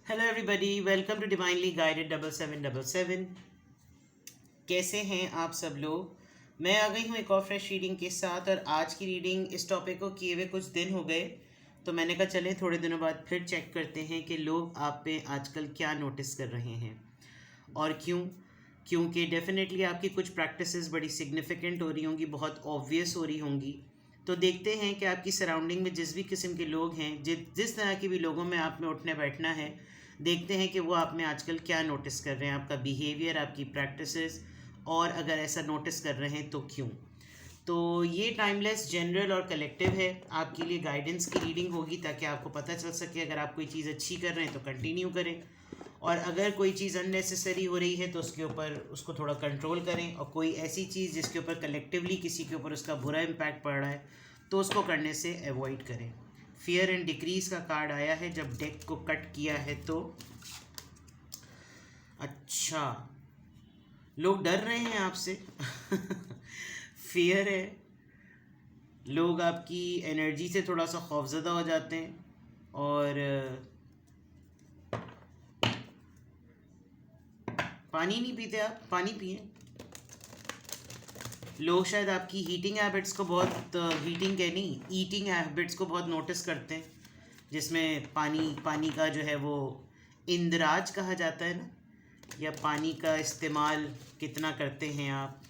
Hello everybody, welcome to divinely guided 7777। कैसे हैं आप सब लोग। मैं आ गई हूँ एक और फ्रेश रीडिंग के साथ। और आज की रीडिंग इस टॉपिक को किए हुए कुछ दिन हो गए, तो मैंने कहा चले थोड़े दिनों बाद फिर चेक करते हैं कि लोग आप पे आजकल क्या नोटिस कर रहे हैं और क्यों। क्योंकि डेफिनेटली आपकी कुछ प्रैक्टिसेस बड़ी सिग्निफिकेंट हो रही होंगी, बहुत ऑब्वियस हो रही होंगी। तो देखते हैं कि आपकी सराउंडिंग में जिस भी किस्म के लोग हैं, जिस तरह के भी लोगों में आप में उठने बैठना है, देखते हैं कि वो आप में आजकल क्या नोटिस कर रहे हैं, आपका बिहेवियर, आपकी प्रैक्टिसेस, और अगर ऐसा नोटिस कर रहे हैं तो क्यों। तो ये टाइमलेस, जनरल और कलेक्टिव है, आपके लिए गाइडेंस की रीडिंग होगी ताकि आपको पता चल सके अगर आप कोई चीज़ अच्छी कर रहे हैं तो कंटिन्यू करें, और अगर कोई चीज़ अननेसेसरी हो रही है तो उसके ऊपर उसको थोड़ा कंट्रोल करें, और कोई ऐसी चीज़ जिसके ऊपर कलेक्टिवली किसी के ऊपर उसका बुरा इम्पैक्ट पड़ रहा है तो उसको करने से अवॉइड करें। फियर एंड डिक्रीज का कार्ड आया है जब डेक को कट किया है। तो अच्छा, लोग डर रहे हैं आपसे। फियर है, लोग आपकी एनर्जी से थोड़ा सा खौफजदा हो जाते हैं, और पानी नहीं पीते आप, पानी पिए। लोग शायद आपकी हीटिंग हैबिट्स को बहुत, हीटिंग के नहीं, ईटिंग हैबिट्स को बहुत नोटिस करते हैं, जिसमें पानी का जो है वो इंदराज कहा जाता है ना, या पानी का इस्तेमाल कितना करते हैं आप।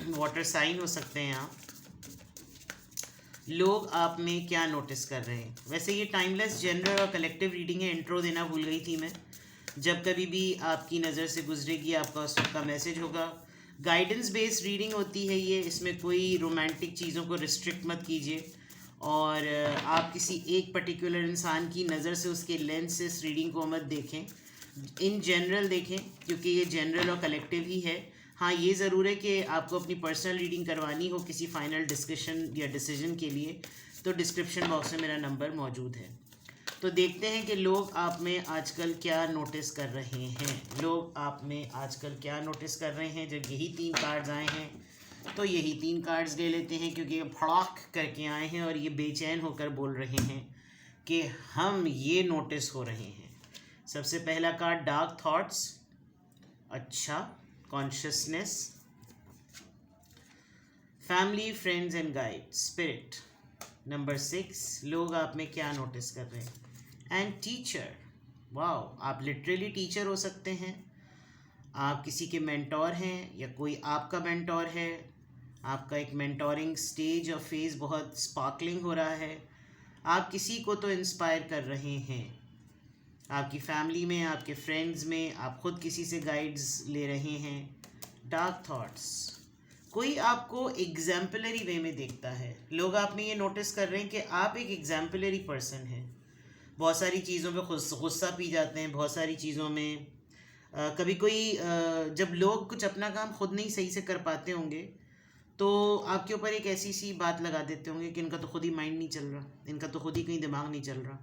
वाटर साइन हो सकते हैं आप। लोग आप में क्या नोटिस कर रहे हैं। वैसे ये टाइमलेस, जनरल और कलेक्टिव रीडिंग है। इंट्रो देना भूल गई थी मैं। जब कभी भी आपकी नज़र से गुजरेगी आपका उसका मैसेज होगा। गाइडेंस बेस्ड रीडिंग होती है ये, इसमें कोई रोमांटिक चीज़ों को रिस्ट्रिक्ट मत कीजिए, और आप किसी एक पर्टिकुलर इंसान की नज़र से, उसके लेंस से इस रीडिंग को मत देखें। इन जनरल देखें, क्योंकि ये जनरल और कलेक्टिव ही है। हाँ, ये ज़रूर है कि आपको अपनी पर्सनल रीडिंग करवानी हो किसी फाइनल डिस्कशन या डिसीजन के लिए, तो डिस्क्रिप्शन बॉक्स में मेरा नंबर मौजूद है। तो देखते हैं कि लोग आप में आजकल क्या नोटिस कर रहे हैं। लोग आप में आजकल क्या नोटिस कर रहे हैं। जब यही 3 कार्ड्स आए हैं तो यही 3 कार्ड्स ले लेते हैं, क्योंकि ये फड़ाक करके आए हैं और ये बेचैन होकर बोल रहे हैं कि हम ये नोटिस हो रहे हैं। सबसे पहला कार्ड डार्क थॉट्स। अच्छा, consciousness, family, friends and guide, spirit. Number 6, लोग आप में क्या नोटिस कर रहे हैं। एंड टीचर, वाओ, आप लिटरली टीचर हो सकते हैं। आप किसी के मेंटोर हैं या कोई आपका मेंटोर है। आपका एक मेंटोरिंग स्टेज और फेज़ बहुत स्पार्कलिंग हो रहा है। आप किसी को तो इंस्पायर कर रहे हैं, आपकी फैमिली में, आपके फ्रेंड्स में, आप खुद किसी से गाइड्स ले रहे हैं। डार्क थॉट्स, कोई आपको एग्जाम्पलरी वे में देखता है। लोग आप में ये नोटिस कर रहे हैं कि आप एक एग्जाम्पलरी पर्सन हैं। बहुत सारी चीज़ों पे गुस्सा पी जाते हैं, बहुत सारी चीज़ों में कभी कोई जब लोग कुछ अपना काम खुद नहीं सही से कर पाते होंगे तो आपके ऊपर एक ऐसी सी बात लगा देते होंगे कि इनका तो खुद ही माइंड नहीं चल रहा, इनका तो खुद ही कहीं दिमाग नहीं चल रहा,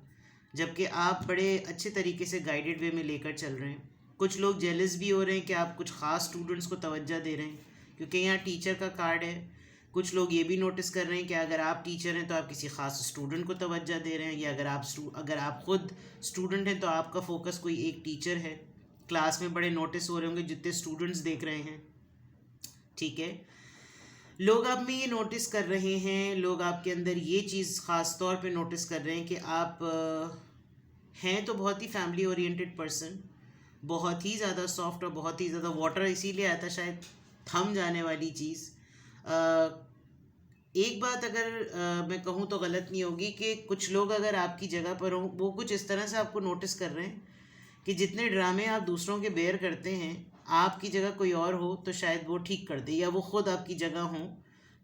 जबकि आप बड़े अच्छे तरीके से गाइडेड वे में लेकर चल रहे हैं। कुछ लोग जेलस भी हो रहे हैं कि आप कुछ ख़ास स्टूडेंट्स को तवज्जो दे रहे हैं, क्योंकि यहाँ टीचर का कार्ड है। कुछ लोग ये भी नोटिस कर रहे हैं कि अगर आप टीचर हैं तो आप किसी ख़ास स्टूडेंट को तवज्जो दे रहे हैं, या अगर आप खुद स्टूडेंट हैं तो आपका फोकस कोई एक टीचर है। क्लास में बड़े नोटिस हो रहे होंगे जितने स्टूडेंट्स देख रहे हैं। ठीक है, लोग आप में ये नोटिस कर रहे हैं, लोग आपके अंदर ये चीज़ ख़ास तौर पे नोटिस कर रहे हैं कि आप हैं तो बहुत ही फैमिली ओरिएंटेड पर्सन, बहुत ही ज़्यादा सॉफ्ट और बहुत ही ज़्यादा, वाटर इसीलिए आता शायद, थम जाने वाली चीज़। एक बात अगर मैं कहूँ तो गलत नहीं होगी कि कुछ लोग अगर आपकी जगह पर हों, वो कुछ इस तरह से आपको नोटिस कर रहे हैं कि जितने ड्रामे आप दूसरों के बेयर करते हैं, आपकी जगह कोई और हो तो शायद वो ठीक कर दे, या वो ख़ुद आपकी जगह हों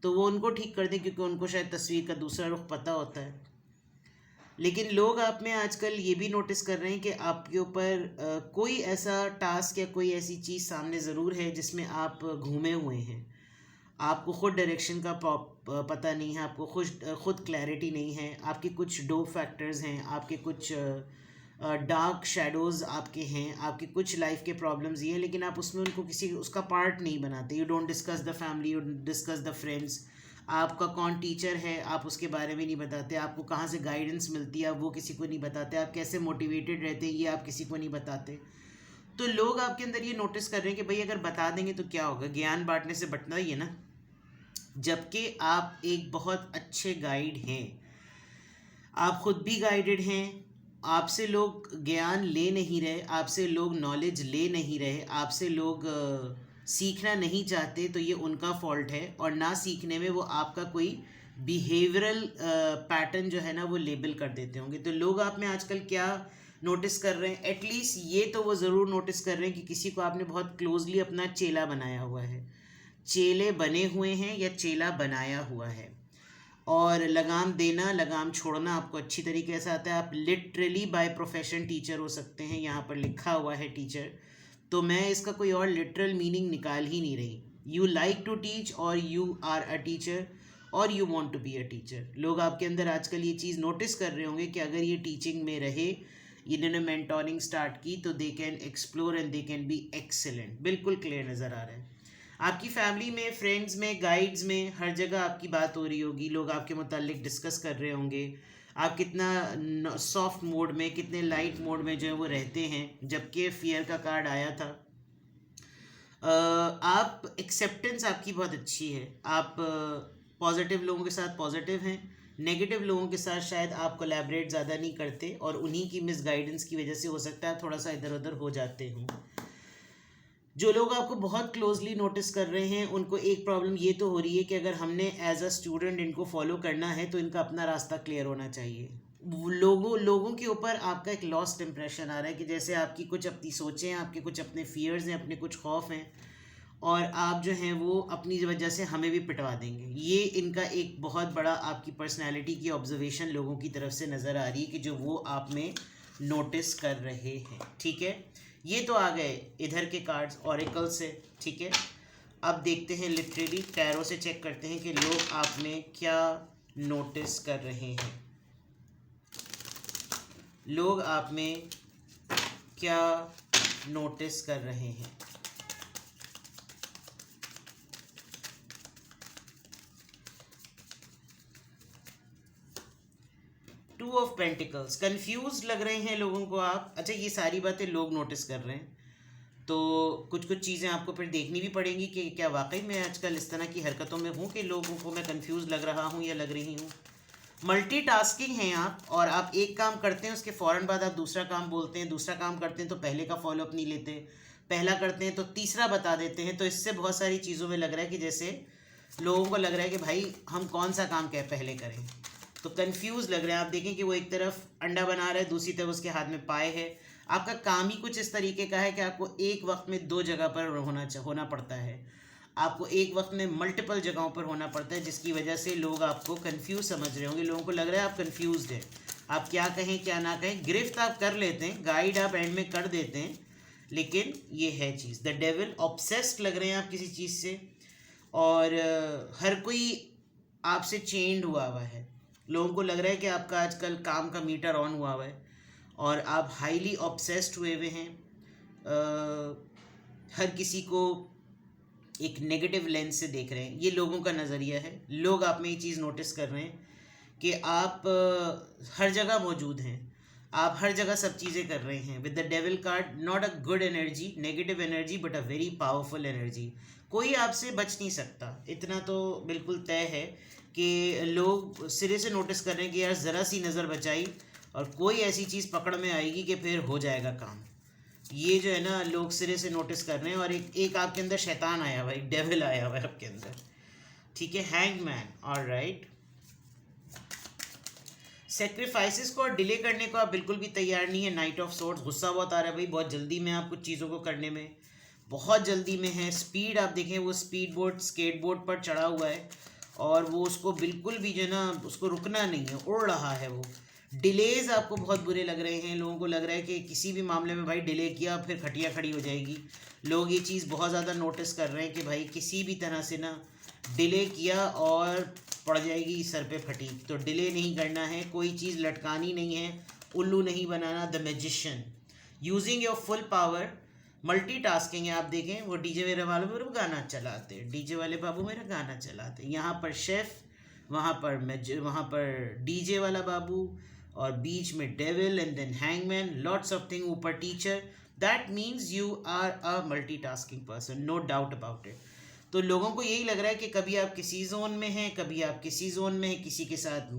तो वो उनको ठीक कर दें, क्योंकि उनको शायद तस्वीर का दूसरा रुख पता होता है। लेकिन लोग आप में आजकल ये भी नोटिस कर रहे हैं कि आपके ऊपर कोई ऐसा टास्क या कोई ऐसी चीज़ सामने ज़रूर है जिसमें आप घूमे हुए हैं। आपको खुद डायरेक्शन का पता नहीं है, आपको खुद क्लैरिटी नहीं है, आपके कुछ डो फैक्टर्स हैं, आपके कुछ डार्क शेडोज़ आपके हैं, आपके कुछ लाइफ के प्रॉब्लम्स ये हैं, लेकिन आप उसमें उनको किसी उसका पार्ट नहीं बनाते। You don't discuss the family, you discuss the friends. आपका कौन टीचर है आप उसके बारे में नहीं बताते, आपको कहाँ से गाइडेंस मिलती है आप वो किसी को नहीं बताते, आप कैसे मोटिवेटेड रहते हैं ये आप किसी को नहीं बताते। तो लोग आपके अंदर ये नोटिस कर रहे हैं कि भाई अगर बता देंगे तो क्या होगा, ज्ञान बांटने से बंटना ही है ना। जबकि आप एक बहुत अच्छे गाइड हैं, आप खुद भी गाइडेड हैं, आपसे लोग ज्ञान ले नहीं रहे, आपसे लोग नॉलेज ले नहीं रहे, आपसे लोग सीखना नहीं चाहते, तो ये उनका फॉल्ट है। और ना सीखने में वो आपका कोई बिहेवियरल पैटर्न जो है ना वो लेबल कर देते होंगे। तो लोग आप में आजकल क्या नोटिस कर रहे हैं, एटलीस्ट ये तो वो ज़रूर नोटिस कर रहे हैं कि किसी को आपने बहुत क्लोजली अपना चेला बनाया हुआ है, चेले बने हुए हैं या चेला बनाया हुआ है। और लगाम देना लगाम छोड़ना आपको अच्छी तरीके से आता है। आप लिटरली बाय प्रोफेशन टीचर हो सकते हैं, यहाँ पर लिखा हुआ है टीचर, तो मैं इसका कोई और लिटरल मीनिंग निकाल ही नहीं रही। यू लाइक टू टीच और यू आर अ टीचर और you want to be a teacher. लोग आपके अंदर आजकल ये चीज़ नोटिस कर रहे होंगे कि अगर ये टीचिंग में रहे, इन्होंने मेंटोरिंग स्टार्ट की, तो they can explore and they can be excellent. बिल्कुल क्लियर नज़र आ रहा है। आपकी फैमिली में, फ्रेंड्स में, गाइड्स में, हर जगह आपकी बात हो रही होगी, लोग आपके मुतालिक डिस्कस कर रहे होंगे, आप कितना सॉफ्ट मोड में, कितने लाइट मोड में जो है वो रहते हैं। जबकि फियर का कार्ड आया था, आप एक्सेप्टेंस आपकी बहुत अच्छी है, आप पॉजिटिव लोगों के साथ पॉजिटिव हैं, नेगेटिव लोगों के साथ शायद आप कोलैबोरेट ज़्यादा नहीं करते और उन्हीं की मिस गाइडेंस की वजह से हो सकता है थोड़ा सा इधर उधर हो जाते हों। जो लोग आपको बहुत क्लोजली नोटिस कर रहे हैं उनको एक प्रॉब्लम ये तो हो रही है कि अगर हमने एज अ स्टूडेंट इनको फॉलो करना है तो इनका अपना रास्ता क्लियर होना चाहिए। लोगों के ऊपर आपका एक लॉस्ट इंप्रेशन आ रहा है कि जैसे आपकी कुछ अपनी सोचें हैं, आपके कुछ अपने फियर्स हैं, अपने कुछ खौफ हैं और आप जो हैं वो अपनी वजह से हमें भी पिटवा देंगे। ये इनका एक बहुत बड़ा आपकी पर्सनैलिटी की ऑब्जर्वेशन लोगों की तरफ से नज़र आ रही है कि जो वो आप में नोटिस कर रहे हैं। ठीक है, ये तो आ गए इधर के कार्ड्स ऑरेकल से। ठीक है, अब देखते हैं लिटरली टैरो से चेक करते हैं कि लोग आप में क्या नोटिस कर रहे हैं। लोग आप में क्या नोटिस कर रहे हैं। टू ऑफ पेंटिकल्स, कंफ्यूज लग रहे हैं लोगों को आप। अच्छा, ये सारी बातें लोग नोटिस कर रहे हैं तो कुछ कुछ चीज़ें आपको फिर देखनी भी पड़ेंगी कि क्या वाकई मैं आजकल इस तरह की हरकतों में हूँ कि लोगों को मैं कंफ्यूज लग रहा हूँ या लग रही हूँ। मल्टीटास्किंग हैं आप, और आप एक काम करते हैं उसके फ़ौरन बाद आप दूसरा काम बोलते हैं, दूसरा काम करते हैं तो पहले का फॉलोअप नहीं लेते, पहला करते हैं तो तीसरा बता देते हैं। तो इससे बहुत सारी चीज़ों में लग रहा है कि जैसे लोगों को लग रहा है कि भाई हम कौन सा काम क्या पहले करें, तो कंफ्यूज लग रहे हैं। आप देखें कि वो एक तरफ अंडा बना रहा है, दूसरी तरफ उसके हाथ में पाए है। आपका काम ही कुछ इस तरीके का है कि आपको एक वक्त में दो जगह पर होना पड़ता है, आपको एक वक्त में मल्टीपल जगहों पर होना पड़ता है, जिसकी वजह से लोग आपको कंफ्यूज समझ रहे होंगे। लोगों को लग रहा है आप कंफ्यूज्ड हैं, आप क्या कहें क्या ना कहें। गिरफ्त आप कर लेते हैं, गाइड आप एंड में कर देते हैं, लेकिन ये है चीज़। द डेविल, ऑब्सेस्ड लग रहे हैं आप किसी चीज़ से, और हर कोई आपसे चेंड हुआ है। लोगों को लग रहा है कि आपका आजकल काम का मीटर ऑन हुआ है और आप हाईली ऑब्सेस्ड हुए हुए हैं। हर किसी को एक नेगेटिव लेंस से देख रहे हैं, ये लोगों का नज़रिया है। लोग आप में ये चीज़ नोटिस कर रहे हैं कि आप हर जगह मौजूद हैं, आप हर जगह सब चीज़ें कर रहे हैं। With the devil card, not a good energy, negative energy, but a very powerful energy. कोई आपसे बच नहीं सकता, इतना तो बिल्कुल तय है कि लोग सिरे से नोटिस कर रहे हैं कि यार ज़रा सी नज़र बचाई और कोई ऐसी चीज़ पकड़ में आएगी कि फिर हो जाएगा काम। ये जो है ना लोग सिरे से नोटिस कर रहे हैं। और एक आपके अंदर शैतान आया हुआ है, एक डेविल आया हुआ है आपके अंदर। ठीक है, हैंगमैन, ऑलराइट। सेक्रीफाइसेस को और डिले करने को आप बिल्कुल भी तैयार नहीं है। नाइट ऑफ सोर्ड्स, गुस्सा बहुत आ रहा है भाई, बहुत जल्दी में आप कुछ चीज़ों को करने में बहुत जल्दी में है। स्पीड आप देखें, वो स्पीड बोर्ड स्केट बोर्ड पर चढ़ा हुआ है और वो उसको बिल्कुल भी जो है ना उसको रुकना नहीं है, उड़ रहा है वो। डिलेज़ आपको बहुत बुरे लग रहे हैं, लोगों को लग रहा है कि किसी भी मामले में भाई डिले किया फिर खटिया खड़ी हो जाएगी। लोग ये चीज़ बहुत ज़्यादा नोटिस कर रहे हैं कि भाई किसी भी तरह से ना डिले किया और पड़ जाएगी सर पे फटी। तो डिले नहीं करना है, कोई चीज़ लटकानी नहीं है, उल्लू नहीं बनाना। The magician, using your full power, multitasking है। आप देखें वो डीजे मेरे वाले मेरे गाना चलाते हैं, डीजे वाले बाबू मेरा गाना चलाते हैं, यहाँ पर शेफ, वहाँ पर डीजे वाला बाबू, और बीच में devil and then hangman, lots of thing, ऊपर teacher. That means you are a multitasking person, no doubt about it. तो लोगों को यही लग रहा है कि कभी आप किसी जोन में हैं, कभी आप किसी जोन में हैं, किसी के साथ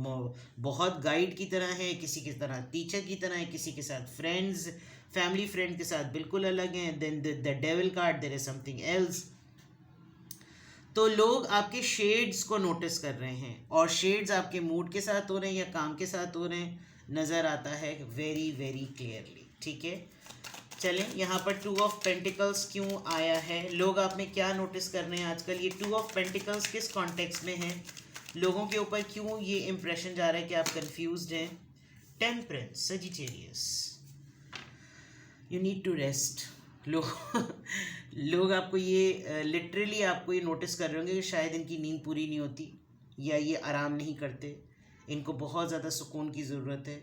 बहुत गाइड की तरह है, किसी की तरह टीचर की तरह है, किसी के साथ फ्रेंड्स, फैमिली फ्रेंड के साथ बिल्कुल अलग हैं। Then the devil card, there is something else. तो लोग आपके शेड्स को नोटिस कर रहे हैं, और शेड्स आपके मूड के साथ हो रहे हैं या काम के साथ हो रहे हैं, नज़र आता है वेरी वेरी क्लियरली। ठीक है, चलें, यहाँ पर टू ऑफ पेंटिकल्स क्यों आया है, लोग आप में क्या नोटिस कर रहे हैं आजकल, ये टू ऑफ पेंटिकल्स किस कॉन्टेक्स्ट में है, लोगों के ऊपर क्यों ये इंप्रेशन जा रहा है कि आप कंफ्यूज्ड हैं। Temperance, Sagittarius, you need to rest. लोग आपको ये लिटरली आपको ये नोटिस कर रहे होंगे कि शायद इनकी नींद पूरी नहीं होती, या ये आराम नहीं करते, इनको बहुत ज़्यादा सुकून की ज़रूरत है।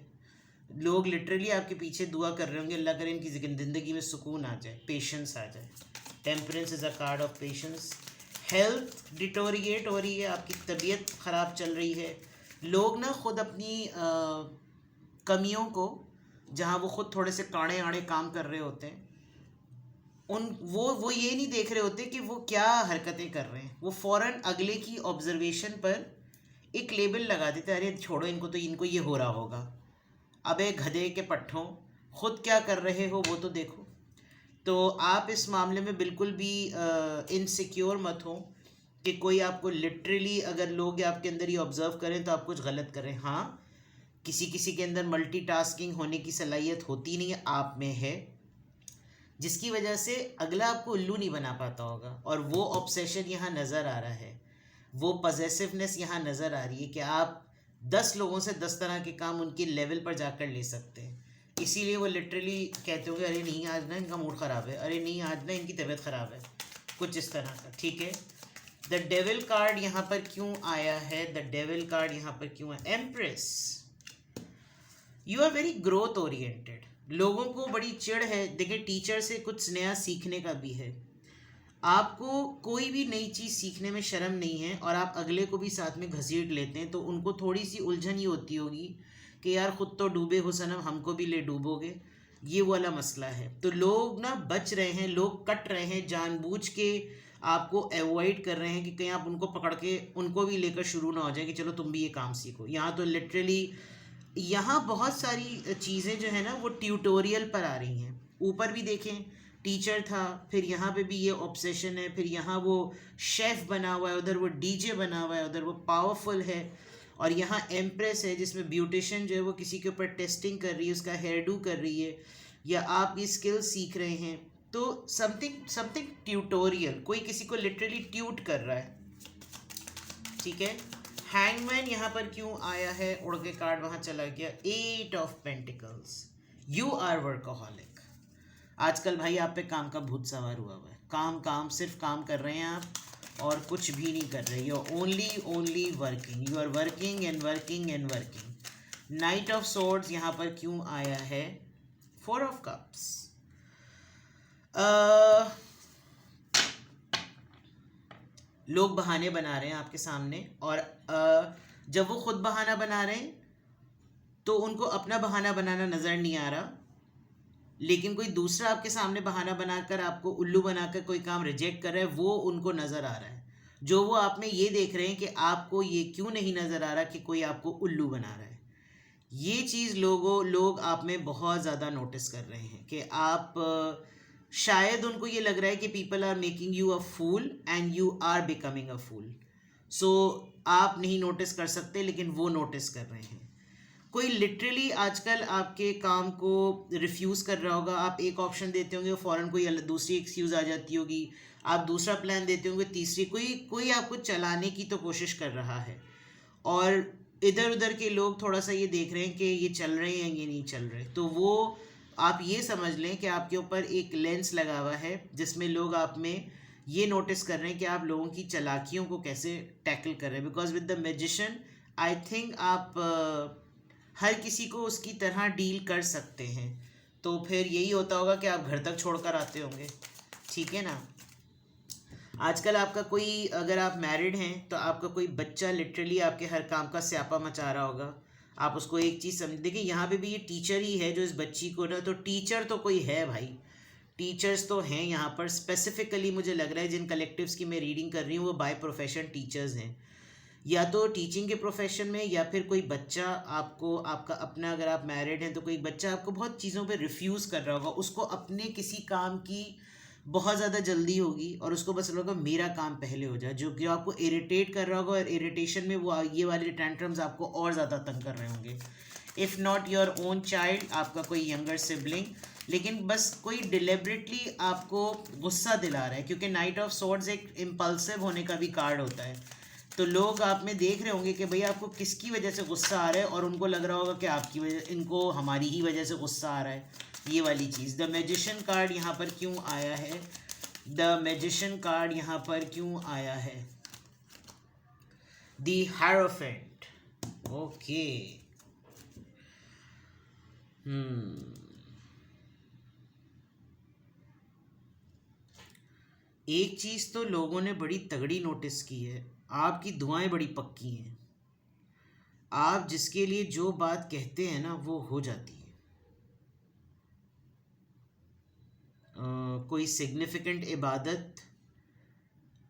लोग लिटरली आपके पीछे दुआ कर रहे होंगे, अल्लाह करे इनकी ज़िंदगी में सुकून आ जाए, पेशेंस आ जाए। Temperance is a card of patience. Health deteriorate हो रही है, आपकी तबीयत ख़राब चल रही है। लोग ना खुद अपनी कमियों को, जहाँ वो खुद थोड़े से काड़े आड़े काम कर रहे होते हैं, वो ये नहीं देख रहे होते कि वो क्या हरकतें कर रहे हैं, वो फ़ौरन अगले की ऑब्जर्वेशन पर एक लेबल लगा देते हैं, अरे छोड़ो इनको, तो इनको ये हो रहा होगा। अबे गधे के पट्ठों, खुद क्या कर रहे हो वो तो देखो। तो आप इस मामले में बिल्कुल भी इनसिक्योर मत हो कि कोई आपको लिटरली, अगर लोग आपके अंदर ये ऑब्ज़र्व करें तो आप कुछ गलत करें। हाँ, किसी किसी के अंदर मल्टीटास्किंग होने की सलाहियत होती नहीं है, आप में है, जिसकी वजह से अगला आपको उल्लू नहीं बना पाता होगा, और वो ऑब्सेशन यहाँ नज़र आ रहा है, वो पजेसिवनेस यहाँ नज़र आ रही है कि आप 10 लोगों से 10 तरह के काम उनके लेवल पर जाकर ले सकते हैं। इसीलिए वो लिटरली कहते होंगे, अरे नहीं आज ना इनका मूड ख़राब है, अरे नहीं आज ना इनकी तबीयत ख़राब है, कुछ इस तरह का। ठीक है, द डेविल कार्ड यहाँ पर क्यों आया है, द डेविल कार्ड यहाँ पर क्यों है, empress. You are very growth oriented, लोगों को बड़ी चिढ़ है। देखिए, टीचर से कुछ नया सीखने का भी है, आपको कोई भी नई चीज़ सीखने में शर्म नहीं है, और आप अगले को भी साथ में घसीट लेते हैं, तो उनको थोड़ी सी उलझन ये होती होगी कि यार खुद तो डूबे हो सनम, हमको भी ले डूबोगे, ये वाला मसला है। तो लोग ना बच रहे हैं, लोग कट रहे हैं, जानबूझ के आपको अवॉइड कर रहे हैं कि कहीं आप उनको पकड़ के उनको भी लेकर शुरू ना हो जाए कि चलो तुम भी ये काम सीखो। यहाँ तो लिटरली यहाँ बहुत सारी चीज़ें जो है ना वो ट्यूटोरियल पर आ रही हैं। ऊपर भी देखें, टीचर था, फिर यहाँ पे भी ये ऑब्सेशन है, फिर यहाँ वो शेफ़ बना हुआ है, उधर वो डीजे बना हुआ है, उधर वो पावरफुल है, और यहाँ एम्प्रेस है जिसमें ब्यूटिशियन जो है वो किसी के ऊपर टेस्टिंग कर रही है, उसका हेयर डू कर रही है, या आप ये स्किल सीख रहे हैं। तो समथिंग ट्यूटोरियल, कोई किसी को लिटरली ट्यूट कर रहा है। ठीक है, हैंगमैन यहाँ पर क्यों आया है, उड़ के कार्ड वहाँ चला गया। 8 of pentacles, you are workaholic. आजकल भाई आप पे काम का भूत सवार हुआ है, काम काम सिर्फ काम कर रहे हैं आप, और कुछ भी नहीं कर रहे, you only working, you are working and working and working. Knight of swords यहाँ पर क्यों आया है, 4 ऑफ कप्स। लोग बहाने बना रहे हैं आपके सामने, और जब वो खुद बहाना बना रहे हैं तो उनको अपना बहाना बनाना नज़र नहीं आ रहा, लेकिन कोई दूसरा आपके सामने बहाना बनाकर आपको उल्लू बनाकर कोई काम रिजेक्ट कर रहा है, वो उनको नज़र आ रहा है। जो वो आप में ये देख रहे हैं कि आपको ये क्यों नहीं नज़र आ रहा कि कोई आपको उल्लू बना रहा है। ये चीज़ लोग आप में बहुत ज़्यादा नोटिस कर रहे हैं कि आप शायद उनको ये लग रहा है कि people are making you a fool and you are becoming a fool. So आप नहीं नोटिस कर सकते, लेकिन वो नोटिस कर रहे हैं। कोई लिटरली आजकल आपके काम को रिफ्यूज़ कर रहा होगा, आप एक ऑप्शन देते होंगे, फ़ौरन कोई दूसरी एक्सक्यूज़ आ जाती होगी, आप दूसरा प्लान देते होंगे, तीसरी कोई आपको चलाने की तो कोशिश कर रहा है, और इधर उधर के लोग थोड़ा सा ये देख रहे हैं कि ये चल रहे हैं, ये नहीं चल रहे। तो वो आप ये समझ लें कि आपके ऊपर एक लेंस लगा हुआ है जिसमें लोग आप में ये नोटिस कर रहे हैं कि आप लोगों की चालाकियों को कैसे टैकल कर रहे हैं। Because with the magician I think आप हर किसी को उसकी तरह डील कर सकते हैं। तो फिर यही होता होगा कि आप घर तक छोड़कर आते होंगे, ठीक है ना। आजकल आपका कोई, अगर आप मैरिड हैं तो आपका कोई बच्चा लिटरली आपके हर काम का स्यापा मचा रहा होगा। आप उसको एक चीज़ समझ, देखिए यहाँ पे भी ये टीचर ही है जो इस बच्ची को ना, तो टीचर तो कोई है भाई, टीचर्स तो हैं यहाँ पर स्पेसिफिकली। मुझे लग रहा है जिन कलेक्टिव्स की मैं रीडिंग कर रही हूँ वो बाय प्रोफेशन टीचर्स हैं, या तो टीचिंग के प्रोफेशन में, या फिर कोई बच्चा आपको, आपका अपना, अगर आप मैरिड हैं तो कोई बच्चा आपको बहुत चीज़ों पे रिफ्यूज़ कर रहा होगा, उसको अपने किसी काम की बहुत ज़्यादा जल्दी होगी और उसको बस लगा मेरा काम पहले हो जाए, जो कि आपको इरिटेट कर रहा होगा, और इरिटेशन में वो ये वाले टेंट्रम्स आपको और ज़्यादा तंग कर रहे होंगे। If not your own child, आपका कोई यंगर सिबलिंग, लेकिन बस कोई डिलिबरेटली आपको गुस्सा दिला रहा है, क्योंकि नाइट ऑफ सॉर्ड्स एक इम्पल्सिव होने का भी कार्ड होता है। तो लोग आप में देख रहे होंगे कि भैया आपको किसकी वजह से गुस्सा आ रहा है, और उनको लग रहा होगा कि आपकी वजह, इनको हमारी ही वजह से गुस्सा आ रहा है, ये वाली चीज़। द मैजिशियन कार्ड यहाँ पर क्यों आया है? द मैजिशियन कार्ड यहाँ पर क्यों आया है? The hierophant, okay. एक चीज़ तो लोगों ने बड़ी तगड़ी नोटिस की है, आपकी दुआएं बड़ी पक्की हैं। आप जिसके लिए जो बात कहते हैं ना वो हो जाती है। कोई सिग्निफिकेंट इबादत,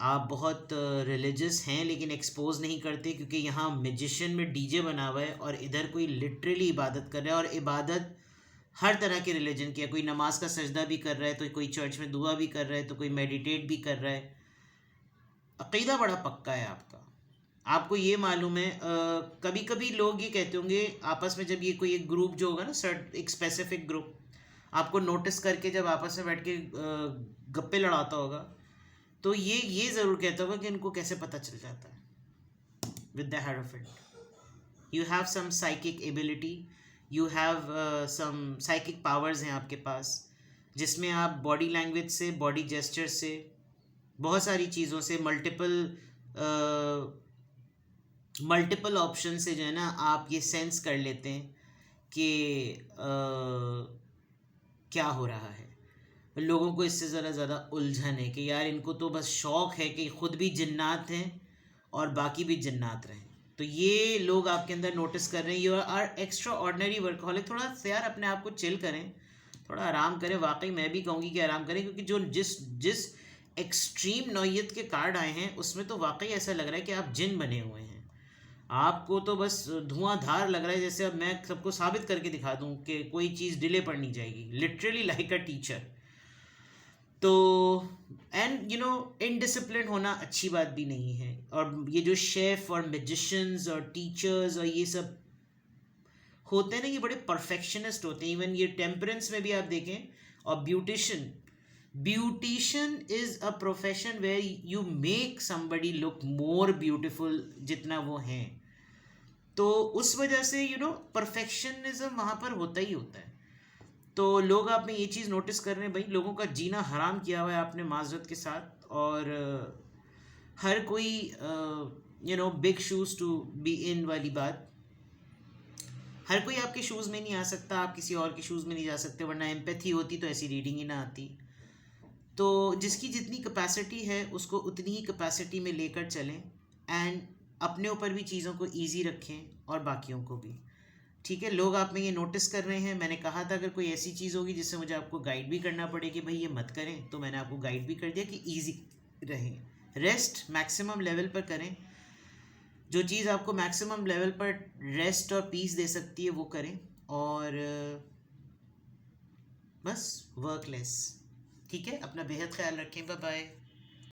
आप बहुत रिलीजियस हैं लेकिन एक्सपोज नहीं करते, क्योंकि यहाँ मैजिशियन में डीजे बना हुआ है और इधर कोई लिटरली इबादत कर रहा है, और इबादत हर तरह के रिलीजन की है। कोई नमाज का सजदा भी कर रहा है, तो कोई चर्च में दुआ भी कर रहा है, तो कोई मेडिटेट भी कर रहा है। अकीदा बड़ा पक्का है आपका। आपको ये मालूम है, कभी कभी लोग ये कहते होंगे आपस में, जब ये कोई एक ग्रुप जो होगा ना, सर्ट एक स्पेसिफिक ग्रुप आपको नोटिस करके जब आपस में बैठ के गप्पे लड़ाता होगा, तो ये ज़रूर कहता होगा कि इनको कैसे पता चल जाता है। With the hierophant you have some psychic ability, you have some psychic powers हैं आपके पास, जिसमें आप बॉडी लैंग्वेज से, बॉडी जेस्चर से, बहुत सारी चीज़ों से, मल्टीपल ऑप्शन से जो है ना, आप ये सेंस कर लेते हैं कि क्या हो रहा है। लोगों को इससे ज़्यादा उलझन है कि यार इनको तो बस शौक़ है कि खुद भी जिन्नात हैं और बाकी भी जिन्नात रहें। तो ये लोग आपके अंदर नोटिस कर रहे हैं, you are extraordinary workaholic. थोड़ा सा यार अपने आप को चिल करें, थोड़ा आराम करें। वाकई मैं भी कहूँगी कि आराम करें, क्योंकि जो जिस एक्सट्रीम नौयत के कार्ड आए हैं उसमें तो वाकई ऐसा लग रहा है कि आप जिन बने हुए हैं। आपको तो बस धुआंधार लग रहा है, जैसे अब मैं सबको साबित करके दिखा दूं कि कोई चीज़ डिले पर नहीं जाएगी, लिटरली लाइक अ टीचर। तो एंड यू नो, इनडिसिप्लिन होना अच्छी बात भी नहीं है। और ये जो शेफ और मैजिशियंस और टीचर्स और ये सब होते हैं ना, ये बड़े परफेक्शनिस्ट होते हैं। इवन ये टेम्परेंस में भी आप देखें, और beautician is a profession where you make somebody look more beautiful जितना वो हैं। तो उस वजह से यू नो परफेक्शनिज्म वहाँ पर होता ही होता है। तो लोग आप में ये चीज़ नोटिस कर रहे हैं, भाई लोगों का जीना हराम किया हुआ है आपने माजरत के साथ। और हर कोई you know big shoes to be in वाली बात, हर कोई आपके शूज़ में नहीं आ सकता, आप किसी और के शूज़ में नहीं जा सकते, वरना एम्पैथी होती तो ऐसी रीडिंग ही ना आती। तो जिसकी जितनी कैपेसिटी है उसको उतनी ही कैपेसिटी में लेकर चलें, एंड अपने ऊपर भी चीज़ों को ईजी रखें और बाकियों को भी, ठीक है। लोग आप में ये नोटिस कर रहे हैं। मैंने कहा था अगर कोई ऐसी चीज़ होगी जिससे मुझे आपको गाइड भी करना पड़े कि भाई ये मत करें, तो मैंने आपको गाइड भी कर दिया कि ईजी रहें, रेस्ट मैक्सिमम लेवल पर करें। जो चीज़ आपको मैक्सिमम लेवल पर रेस्ट और पीस दे सकती है वो करें, और बस वर्क लेस, ठीक है। अपना बेहद ख्याल रखें। Bye bye.